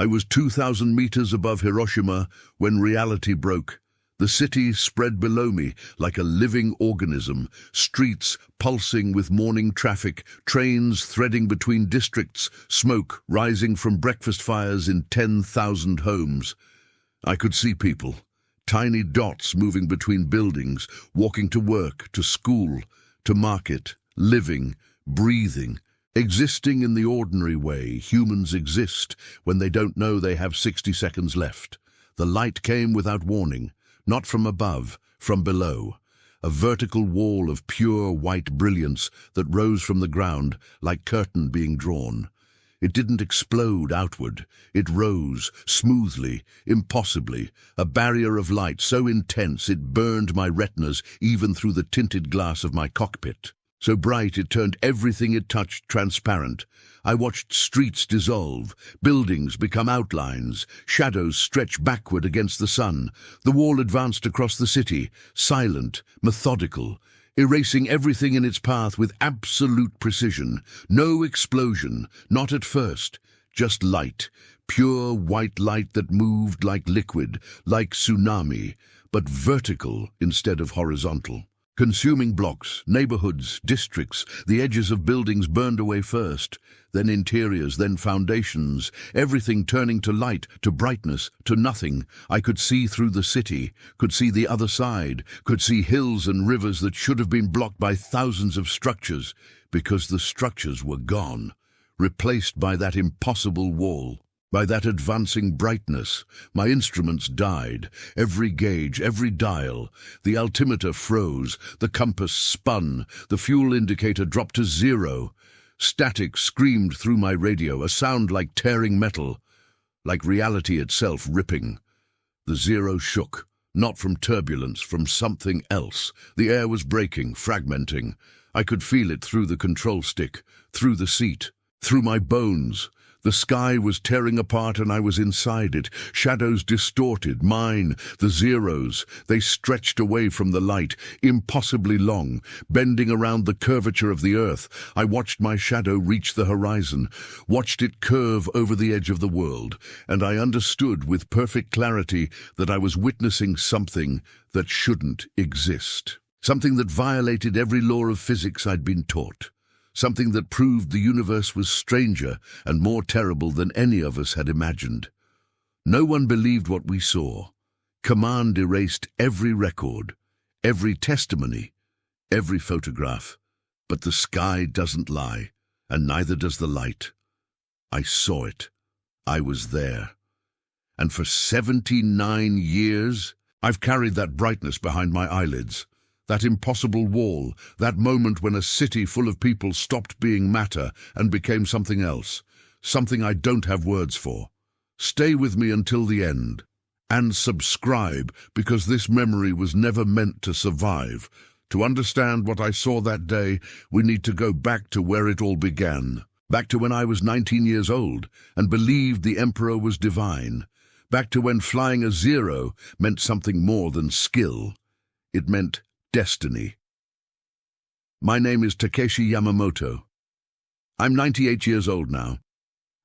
I was 2,000 meters above Hiroshima when reality broke. The city spread below me like a living organism, streets pulsing with morning traffic, trains threading between districts, smoke rising from breakfast fires in 10,000 homes. I could see people, tiny dots moving between buildings, walking to work, to school, to market, living, breathing, existing in the ordinary way humans exist when they don't know they have 60 seconds left. The light came without warning. Not from above, from below, a vertical wall of pure white brilliance that rose from the ground like curtain being drawn. It didn't explode outward. It rose, smoothly, impossibly, a barrier of light so intense it burned my retinas even through the tinted glass of my cockpit. So bright it turned everything it touched transparent. I watched streets dissolve, buildings become outlines, shadows stretch backward against the sun. The wall advanced across the city, silent, methodical, erasing everything in its path with absolute precision. No explosion, not at first, just light, pure white light that moved like liquid, like tsunami, but vertical instead of horizontal. Consuming blocks, neighborhoods, districts, the edges of buildings burned away first, then interiors, then foundations, everything turning to light, to brightness, to nothing. I could see through the city, could see the other side, could see hills and rivers that should have been blocked by thousands of structures, because the structures were gone, replaced by that impossible wall. By that advancing brightness, my instruments died, every gauge, every dial. The altimeter froze, the compass spun, the fuel indicator dropped to 0. Static screamed through my radio, a sound like tearing metal, like reality itself ripping. The 0 shook, not from turbulence, from something else. The air was breaking, fragmenting. I could feel it through the control stick, through the seat, through my bones. The sky was tearing apart and I was inside it. Shadows distorted, mine, the zeros. They stretched away from the light, impossibly long, bending around the curvature of the earth. I watched my shadow reach the horizon, watched it curve over the edge of the world, and I understood with perfect clarity that I was witnessing something that shouldn't exist. Something that violated every law of physics I'd been taught. Something that proved the universe was stranger and more terrible than any of us had imagined. No one believed what we saw. Command erased every record, every testimony, every photograph. But the sky doesn't lie, and neither does the light. I saw it. I was there. And for 79 years, I've carried that brightness behind my eyelids. That impossible wall, that moment when a city full of people stopped being matter and became something else, something I don't have words for. Stay with me until the end. And subscribe, because this memory was never meant to survive. To understand what I saw that day, we need to go back to where it all began. Back to when I was 19 years old and believed the Emperor was divine. Back to when flying a 0 meant something more than skill. It meant destiny. My name is Takeshi Yamamoto. I'm 98 years old now.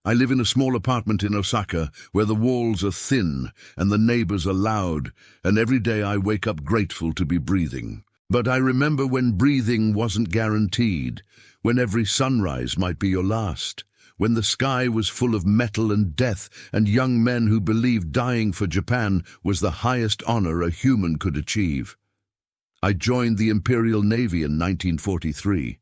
I live in a small apartment in Osaka where the walls are thin and the neighbors are loud, and every day I wake up grateful to be breathing. But I remember when breathing wasn't guaranteed, when every sunrise might be your last, when the sky was full of metal and death and young men who believed dying for Japan was the highest honor a human could achieve. I joined the Imperial Navy in 1943.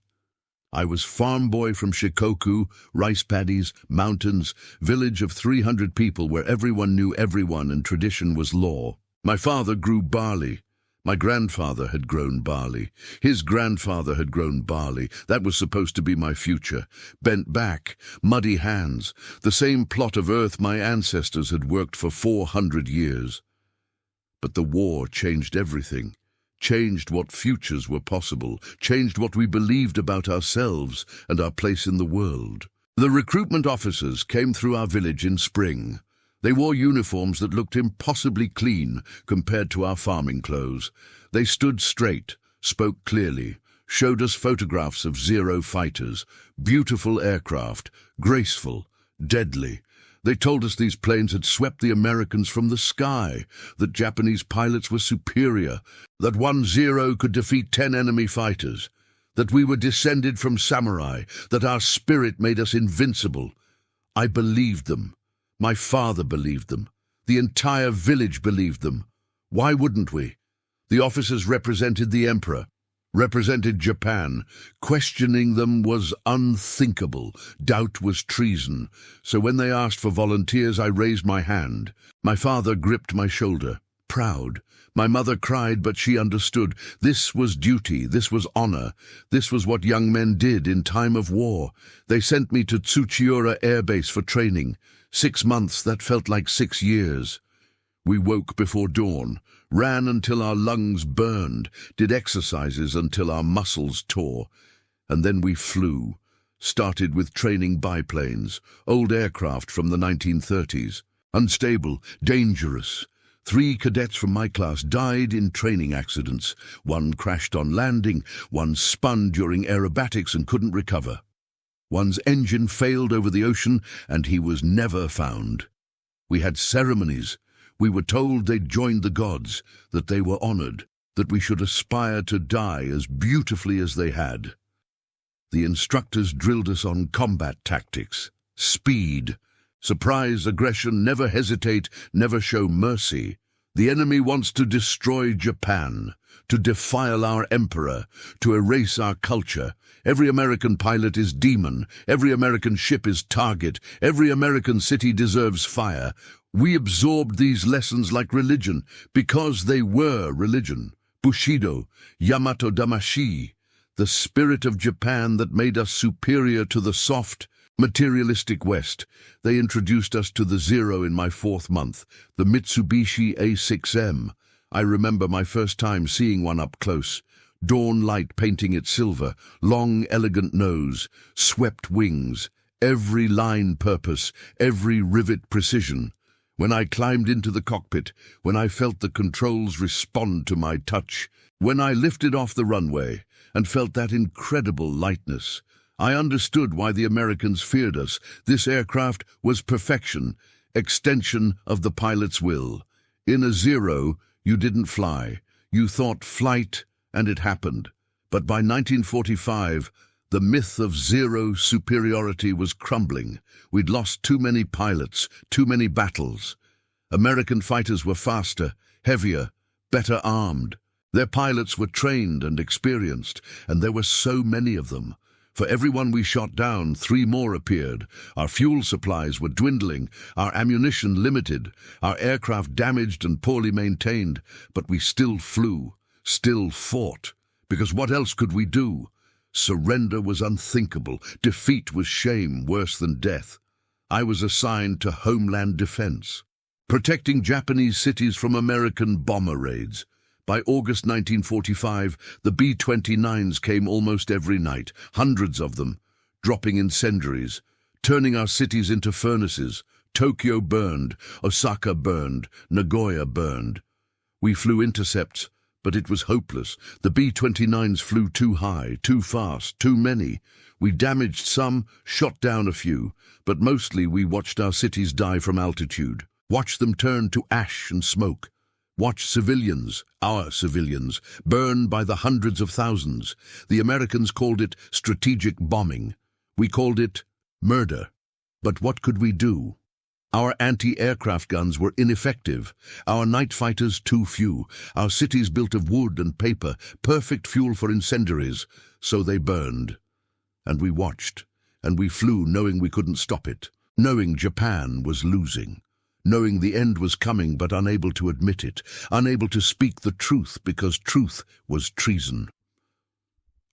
I was farm boy from Shikoku, rice paddies, mountains, village of 300 people where everyone knew everyone and tradition was law. My father grew barley. My grandfather had grown barley. His grandfather had grown barley. That was supposed to be my future. Bent back, muddy hands, the same plot of earth my ancestors had worked for 400 years. But the war changed everything. Changed what futures were possible, changed what we believed about ourselves and our place in the world. The recruitment officers came through our village in spring. They wore uniforms that looked impossibly clean compared to our farming clothes. They stood straight, spoke clearly, showed us photographs of Zero fighters, beautiful aircraft, graceful, deadly. They told us these planes had swept the Americans from the sky, that Japanese pilots were superior, that 1-0 could defeat 10 enemy fighters, that we were descended from samurai, that our spirit made us invincible. I believed them. My father believed them. The entire village believed them. Why wouldn't we? The officers represented the emperor, represented Japan. Questioning them was unthinkable. Doubt was treason. So when they asked for volunteers, I raised my hand. My father gripped my shoulder, proud. My mother cried, but she understood. This was duty, this was honor. This was what young men did in time of war. They sent me to Tsuchiura Air Base for training. 6 months that felt like 6 years. We woke before dawn, ran until our lungs burned, did exercises until our muscles tore. And then we flew, started with training biplanes, old aircraft from the 1930s. Unstable, dangerous. 3 cadets from my class died in training accidents. 1 crashed on landing, 1 spun during aerobatics and couldn't recover. 1's engine failed over the ocean and he was never found. We had ceremonies. We were told they'd joined the gods, that they were honored, that we should aspire to die as beautifully as they had. The instructors drilled us on combat tactics, speed, surprise, aggression, never hesitate, never show mercy. The enemy wants to destroy Japan, to defile our emperor, to erase our culture. Every American pilot is demon, every American ship is target, every American city deserves fire. We absorbed these lessons like religion, because they were religion. Bushido, Yamato Damashi, the spirit of Japan that made us superior to the soft, materialistic West. They introduced us to the Zero in my 4th month, the Mitsubishi A6M. I remember my first time seeing one up close. Dawn light painting it silver, long elegant nose, swept wings, every line purpose, every rivet precision. When I climbed into the cockpit, when I felt the controls respond to my touch, when I lifted off the runway and felt that incredible lightness, I understood why the Americans feared us. This aircraft was perfection, extension of the pilot's will. In a Zero, you didn't fly. You thought flight, and it happened. But by 1945, the myth of Zero superiority was crumbling. We'd lost too many pilots, too many battles. American fighters were faster, heavier, better armed. Their pilots were trained and experienced, and there were so many of them. For every one we shot down, 3 more appeared. Our fuel supplies were dwindling, our ammunition limited, our aircraft damaged and poorly maintained. But we still flew, still fought, because what else could we do? Surrender was unthinkable. Defeat was shame worse than death. I was assigned to Homeland Defense, protecting Japanese cities from American bomber raids. By August 1945, the B-29s came almost every night, hundreds of them, dropping incendiaries, turning our cities into furnaces. Tokyo burned, Osaka burned, Nagoya burned. We flew intercepts, but it was hopeless. The B-29s flew too high, too fast, too many. We damaged some, shot down a few, but mostly we watched our cities die from altitude, watched them turn to ash and smoke, watched civilians, our civilians, burn by the hundreds of thousands. The Americans called it strategic bombing. We called it murder. But what could we do? Our anti-aircraft guns were ineffective, our night fighters too few, our cities built of wood and paper, perfect fuel for incendiaries, so they burned. And we watched, and we flew knowing we couldn't stop it, knowing Japan was losing, knowing the end was coming but unable to admit it, unable to speak the truth because truth was treason.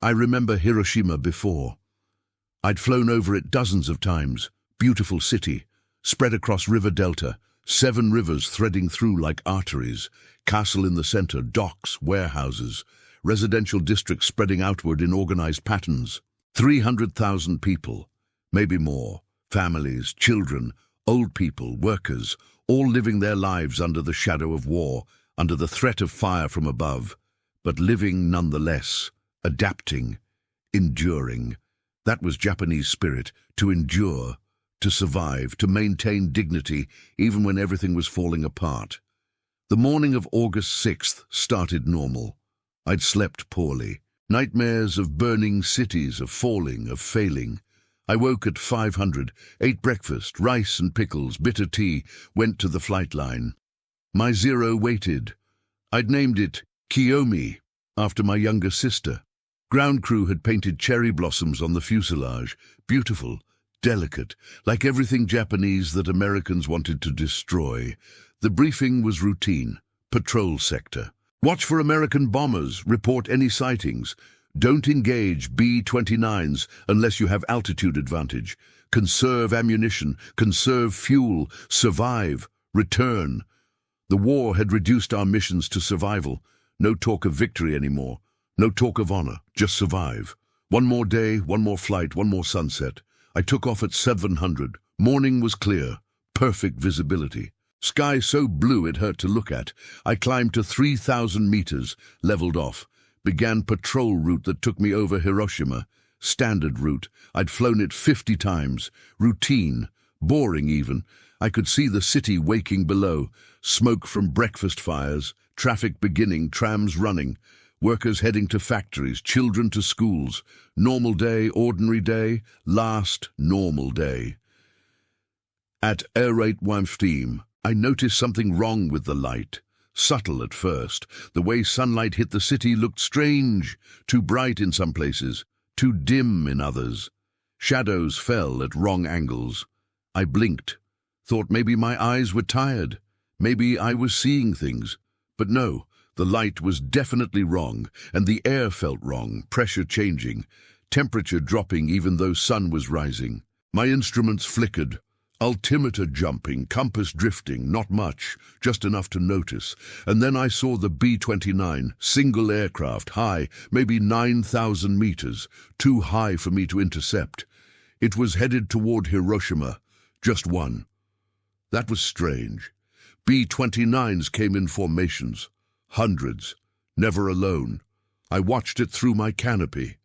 I remember Hiroshima before. I'd flown over it dozens of times, beautiful city, spread across river delta, 7 rivers threading through like arteries, castle in the center, docks, warehouses, residential districts spreading outward in organized patterns. 300,000 people, maybe more, families, children, old people, workers, all living their lives under the shadow of war, under the threat of fire from above, but living nonetheless, adapting, enduring. That was Japanese spirit, to endure, to survive, to maintain dignity, even when everything was falling apart. The morning of August 6th started normal. I'd slept poorly. Nightmares of burning cities, of falling, of failing. I woke at 500, ate breakfast, rice and pickles, bitter tea, went to the flight line. My Zero waited. I'd named it Kiyomi, after my younger sister. Ground crew had painted cherry blossoms on the fuselage, beautiful, delicate, like everything Japanese that Americans wanted to destroy. The briefing was routine. Patrol sector. Watch for American bombers, report any sightings. Don't engage B-29s unless you have altitude advantage. Conserve ammunition, conserve fuel, survive, return. The war had reduced our missions to survival. No talk of victory anymore. No talk of honor, just survive. One more day, one more flight, one more sunset. I took off at 700. Morning was clear, perfect visibility. Sky so blue it hurt to look at. I climbed to 3,000 meters, leveled off. Began patrol route that took me over Hiroshima. Standard route. I'd flown it 50 times. Routine. Boring even. I could see the city waking below. Smoke from breakfast fires. Traffic beginning, trams running. Workers heading to factories, children to schools. Normal day, ordinary day, last normal day. At Air Rate 115, I noticed something wrong with the light. Subtle at first. The way sunlight hit the city looked strange. Too bright in some places, too dim in others. Shadows fell at wrong angles. I blinked. Thought maybe my eyes were tired. Maybe I was seeing things. But no. The light was definitely wrong, and the air felt wrong, pressure changing, temperature dropping even though sun was rising. My instruments flickered, altimeter jumping, compass drifting, not much, just enough to notice. And then I saw the B-29, single aircraft, high, maybe 9,000 meters, too high for me to intercept. It was headed toward Hiroshima, just one. That was strange. B-29s came in formations. Hundreds, never alone. I watched it through my canopy,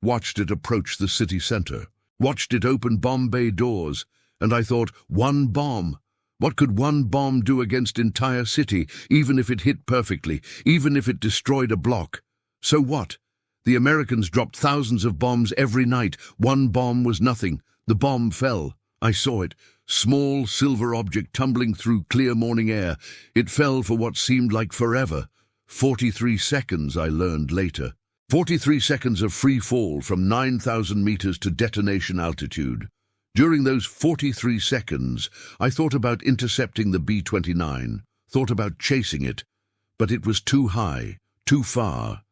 watched it approach the city center, watched it open bomb bay doors, and I thought, one bomb. What could one bomb do against entire city, even if it hit perfectly, even if it destroyed a block? So what? The Americans dropped thousands of bombs every night. One bomb was nothing. The bomb fell. I saw it. Small silver object tumbling through clear morning air. It fell for what seemed like forever. 43 seconds, I learned later. 43 seconds of free fall from 9,000 meters to detonation altitude. During those 43 seconds, I thought about intercepting the B-29, thought about chasing it, but it was too high, too far.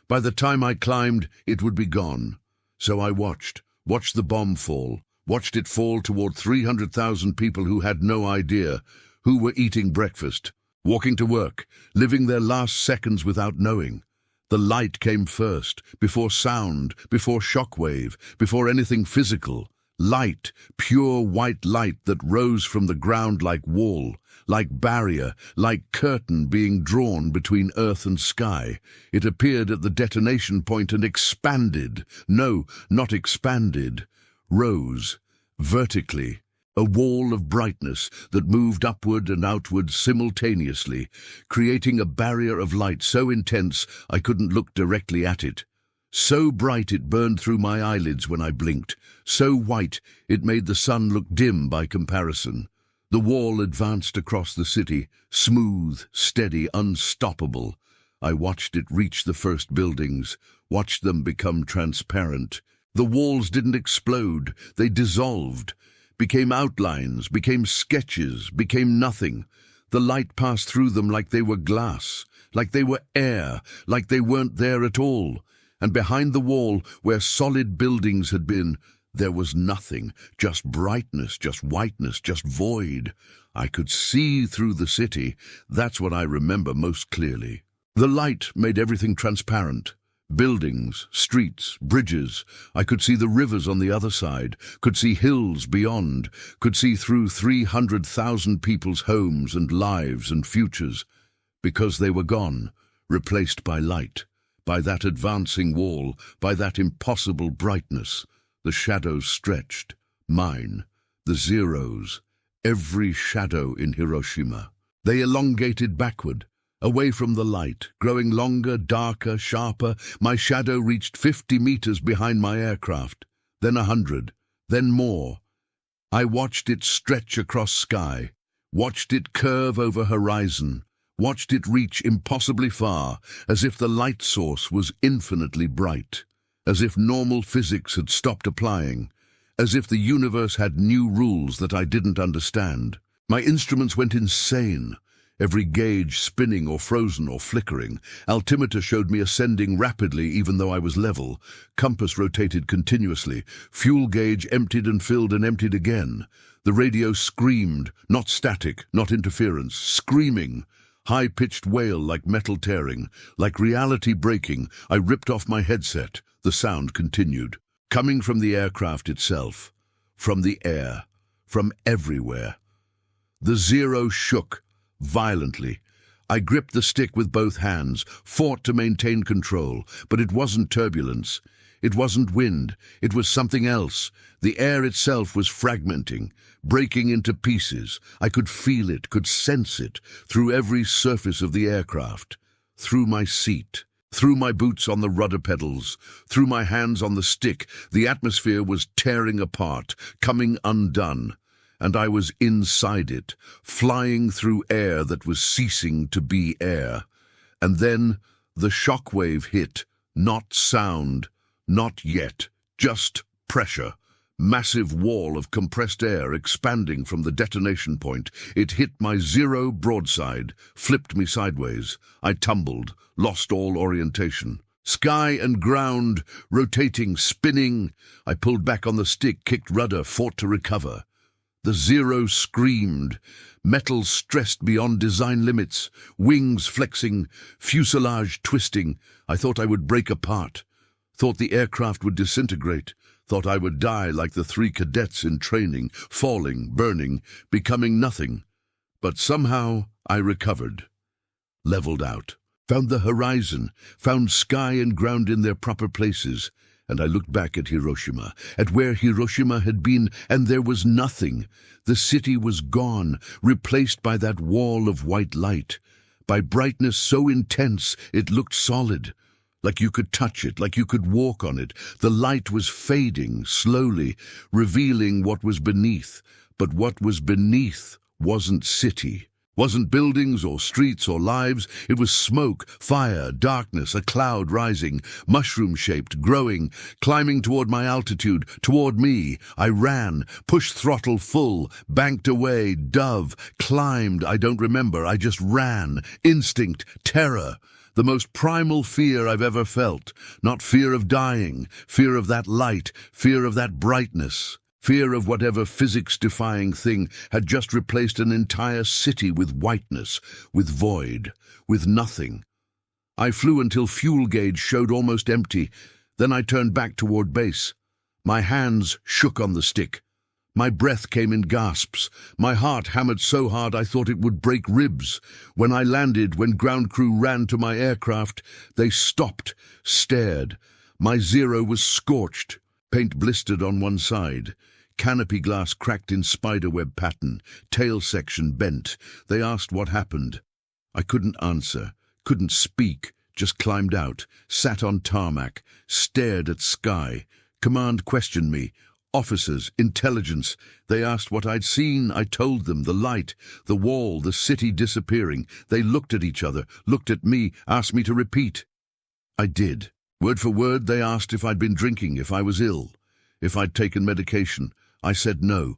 By the time I climbed, it would be gone. So I watched the bomb fall. Watched it fall toward 300,000 people who had no idea, who were eating breakfast, walking to work, living their last seconds without knowing. The light came first, before sound, before shockwave, before anything physical. Light, pure white light that rose from the ground like wall, like barrier, like curtain being drawn between earth and sky. It appeared at the detonation point and expanded. No, not expanded. Rose, vertically, a wall of brightness that moved upward and outward simultaneously, creating a barrier of light so intense I couldn't look directly at it. So bright it burned through my eyelids when I blinked, so white it made the sun look dim by comparison. The wall advanced across the city, smooth, steady, unstoppable. I watched it reach the first buildings, watched them become transparent. The walls didn't explode, they dissolved, became outlines, became sketches, became nothing. The light passed through them like they were glass, like they were air, like they weren't there at all. And behind the wall, where solid buildings had been, there was nothing, just brightness, just whiteness, just void. I could see through the city. That's what I remember most clearly. The light made everything transparent. Buildings, streets, bridges. I could see the rivers on the other side, could see hills beyond, could see through 300,000 people's homes and lives and futures, because they were gone, replaced by light, by that advancing wall, by that impossible brightness. The shadows stretched, mine, The zeros, every shadow in Hiroshima. They elongated backward, away from the light, growing longer, darker, sharper. My shadow reached 50 meters behind my aircraft, then 100, then more. I watched it stretch across sky, watched it curve over horizon, watched it reach impossibly far, as if the light source was infinitely bright, as if normal physics had stopped applying, as if the universe had new rules that I didn't understand. My instruments went insane, every gauge spinning or frozen or flickering. Altimeter showed me ascending rapidly even though I was level. Compass rotated continuously. Fuel gauge emptied and filled and emptied again. The radio screamed, not static, not interference, screaming. High-pitched wail like metal tearing, like reality breaking. I ripped off my headset. The sound continued. Coming from the aircraft itself, from the air, from everywhere. The zero shook violently. I gripped the stick with both hands, fought to maintain control, but it wasn't turbulence. It wasn't wind. It was something else. The air itself was fragmenting, breaking into pieces. I could feel it, could sense it, through every surface of the aircraft, through my seat, through my boots on the rudder pedals, through my hands on the stick. The atmosphere was tearing apart, coming undone. And I was inside it, flying through air that was ceasing to be air. And then the shockwave hit, not sound, not yet, just pressure. Massive wall of compressed air expanding from the detonation point. It hit my zero broadside, flipped me sideways. I tumbled, lost all orientation. Sky and ground, rotating, spinning. I pulled back on the stick, kicked rudder, fought to recover. The zero screamed, metal stressed beyond design limits, wings flexing, fuselage twisting. I thought I would break apart, thought the aircraft would disintegrate, thought I would die like the 3 cadets in training, falling, burning, becoming nothing. But somehow I recovered, leveled out, found the horizon, found sky and ground in their proper places. And I looked back at Hiroshima, at where Hiroshima had been, and there was nothing. The city was gone, replaced by that wall of white light, by brightness so intense it looked solid, like you could touch it, like you could walk on it. The light was fading, slowly, revealing what was beneath. But what was beneath wasn't city. Wasn't buildings or streets or lives. It was smoke, fire, darkness, a cloud rising, mushroom-shaped, growing, climbing toward my altitude, toward me. I ran, pushed throttle full, banked away, dove, climbed. I don't remember. I just ran. Instinct, terror. The most primal fear I've ever felt. Not fear of dying, fear of that light, fear of that brightness. Fear of whatever physics-defying thing had just replaced an entire city with whiteness, with void, with nothing. I flew until fuel gauge showed almost empty. Then I turned back toward base. My hands shook on the stick. My breath came in gasps. My heart hammered so hard I thought it would break ribs. When I landed, when ground crew ran to my aircraft, they stopped, stared. My zero was scorched, paint blistered on one side. Canopy glass cracked in spiderweb pattern, tail section bent. They asked what happened. I couldn't answer, couldn't speak, just climbed out, sat on tarmac, stared at sky. Command questioned me. Officers, intelligence. They asked what I'd seen. I told them, the light, the wall, the city disappearing. They looked at each other, looked at me, asked me to repeat. I did. Word for word, they asked if I'd been drinking, if I was ill, if I'd taken medication. I said no.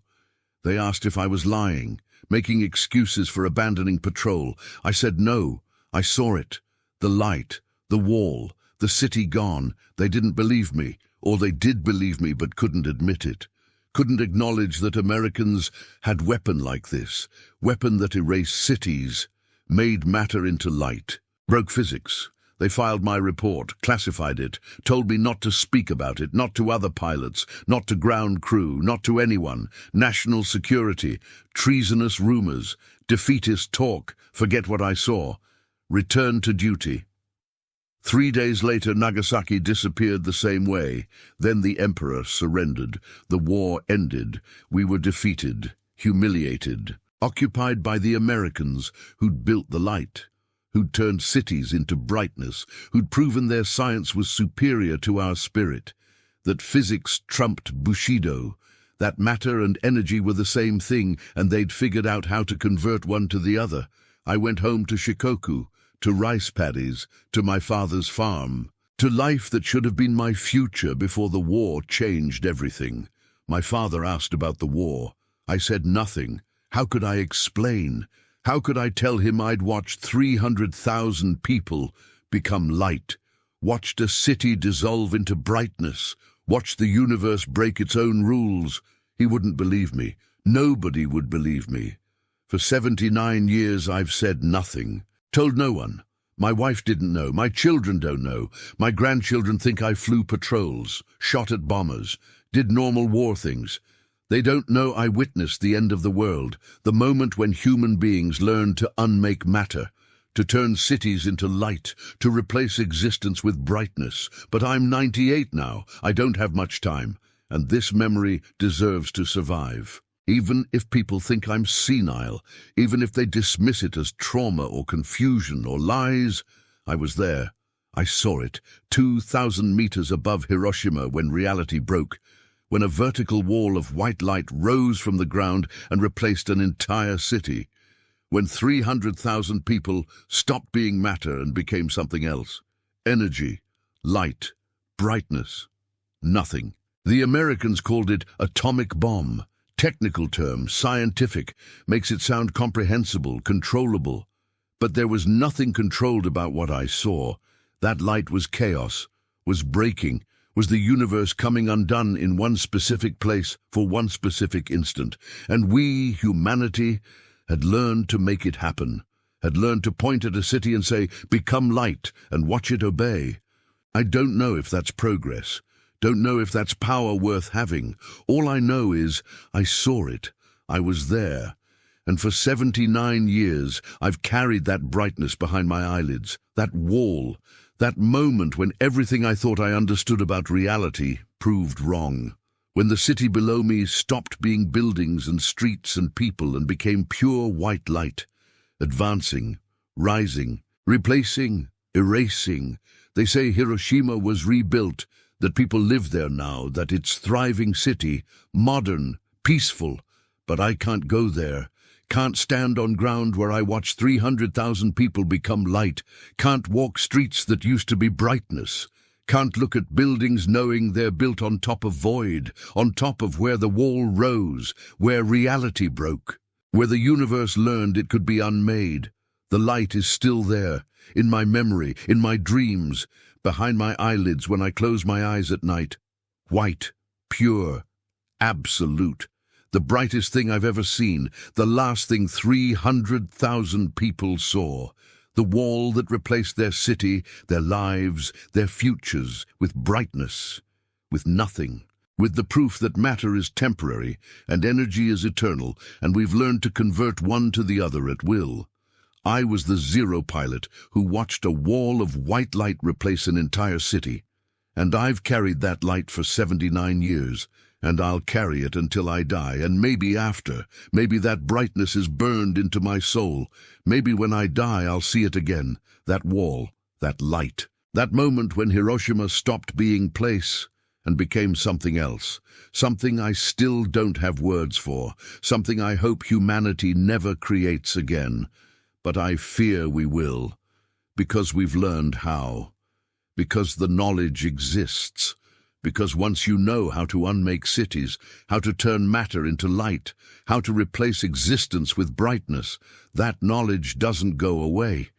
They asked if I was lying, making excuses for abandoning patrol. I said no. I saw it. The light, the wall, the city gone. They didn't believe me, or they did believe me but couldn't admit it. Couldn't acknowledge that Americans had weapon like this, weapon that erased cities, made matter into light, broke physics. They filed my report, classified it, told me not to speak about it, not to other pilots, not to ground crew, not to anyone. National security, treasonous rumors, defeatist talk, forget what I saw. Return to duty. 3 days later, Nagasaki disappeared the same way. Then the emperor surrendered. The war ended. We were defeated, humiliated, occupied by the Americans who'd built the light, who'd turned cities into brightness, who'd proven their science was superior to our spirit, that physics trumped Bushido, that matter and energy were the same thing, and they'd figured out how to convert one to the other. I went home to Shikoku, to rice paddies, to my father's farm, to life that should have been my future before the war changed everything. My father asked about the war. I said nothing. How could I explain? How could I tell him I'd watched 300,000 people become light, watched a city dissolve into brightness, watched the universe break its own rules? He wouldn't believe me. Nobody would believe me. For 79 years I've said nothing. Told no one. My wife didn't know. My children don't know. My grandchildren think I flew patrols, shot at bombers, did normal war things. They don't know I witnessed the end of the world, the moment when human beings learned to unmake matter, to turn cities into light, to replace existence with brightness. But I'm 98 now. I don't have much time, and this memory deserves to survive. Even if people think I'm senile, even if they dismiss it as trauma or confusion or lies, I was there. I saw it, 2,000 meters above Hiroshima when reality broke, when a vertical wall of white light rose from the ground and replaced an entire city, when 300,000 people stopped being matter and became something else. Energy, light, brightness, nothing. The Americans called it atomic bomb. Technical term, scientific, makes it sound comprehensible, controllable. But there was nothing controlled about what I saw. That light was chaos, was breaking, was the universe coming undone in one specific place for one specific instant. And we, humanity, had learned to make it happen, had learned to point at a city and say, "Become light," and watch it obey. I don't know if that's progress. Don't know if that's power worth having. All I know is I saw it. I was there. And for 79 years, I've carried that brightness behind my eyelids, that wall, that moment when everything I thought I understood about reality proved wrong. When the city below me stopped being buildings and streets and people and became pure white light, advancing, rising, replacing, erasing. They say Hiroshima was rebuilt, that people live there now, that it's thriving city, modern, peaceful. But I can't go there, can't stand on ground where I watched 300,000 people become light, can't walk streets that used to be brightness, can't look at buildings knowing they're built on top of void, on top of where the wall rose, where reality broke, where the universe learned it could be unmade. The light is still there, in my memory, in my dreams, behind my eyelids when I close my eyes at night. White, pure, absolute. The brightest thing I've ever seen, the last thing 300,000 people saw. The wall that replaced their city, their lives, their futures, with brightness, with nothing, with the proof that matter is temporary and energy is eternal, and we've learned to convert one to the other at will. I was the zero pilot who watched a wall of white light replace an entire city. And I've carried that light for 79 years, and I'll carry it until I die, and maybe after. Maybe that brightness is burned into my soul. Maybe when I die I'll see it again, that wall, that light. That moment when Hiroshima stopped being place and became something else. Something I still don't have words for. Something I hope humanity never creates again. But I fear we will, because we've learned how, because the knowledge exists, because once you know how to unmake cities, how to turn matter into light, how to replace existence with brightness, that knowledge doesn't go away.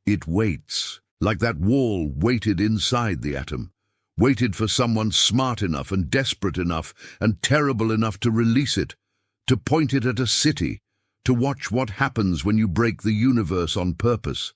It waits, like that wall waited inside the atom, waited for someone smart enough and desperate enough and terrible enough to release it, to point it at a city, to watch what happens when you break the universe on purpose.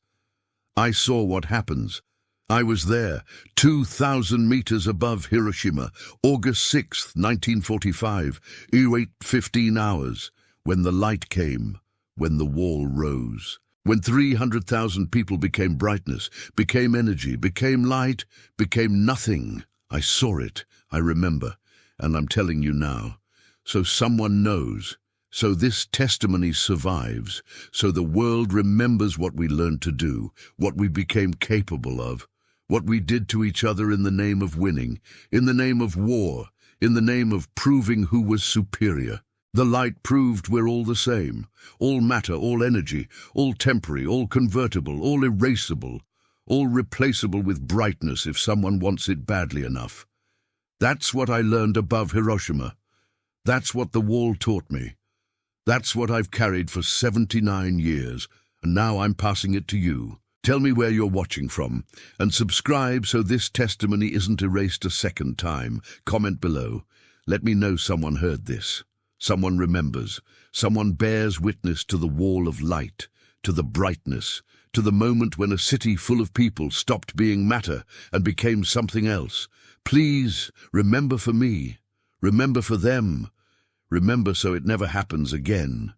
I saw what happens. I was there, 2,000 meters above Hiroshima, August 6th, 1945, 08:15 hours, when the light came, when the wall rose. When 300,000 people became brightness, became energy, became light, became nothing. I saw it, I remember, and I'm telling you now. So someone knows. So this testimony survives. So the world remembers what we learned to do, what we became capable of, what we did to each other in the name of winning, in the name of war, in the name of proving who was superior. The light proved we're all the same, all matter, all energy, all temporary, all convertible, all erasable, all replaceable with brightness if someone wants it badly enough. That's what I learned above Hiroshima. That's what the wall taught me. That's what I've carried for 79 years, and now I'm passing it to you. Tell me where you're watching from, and subscribe so this testimony isn't erased a second time. Comment below. Let me know someone heard this. Someone remembers. Someone bears witness to the wall of light, to the brightness, to the moment when a city full of people stopped being matter and became something else. Please, remember for me. Remember for them. Remember so it never happens again.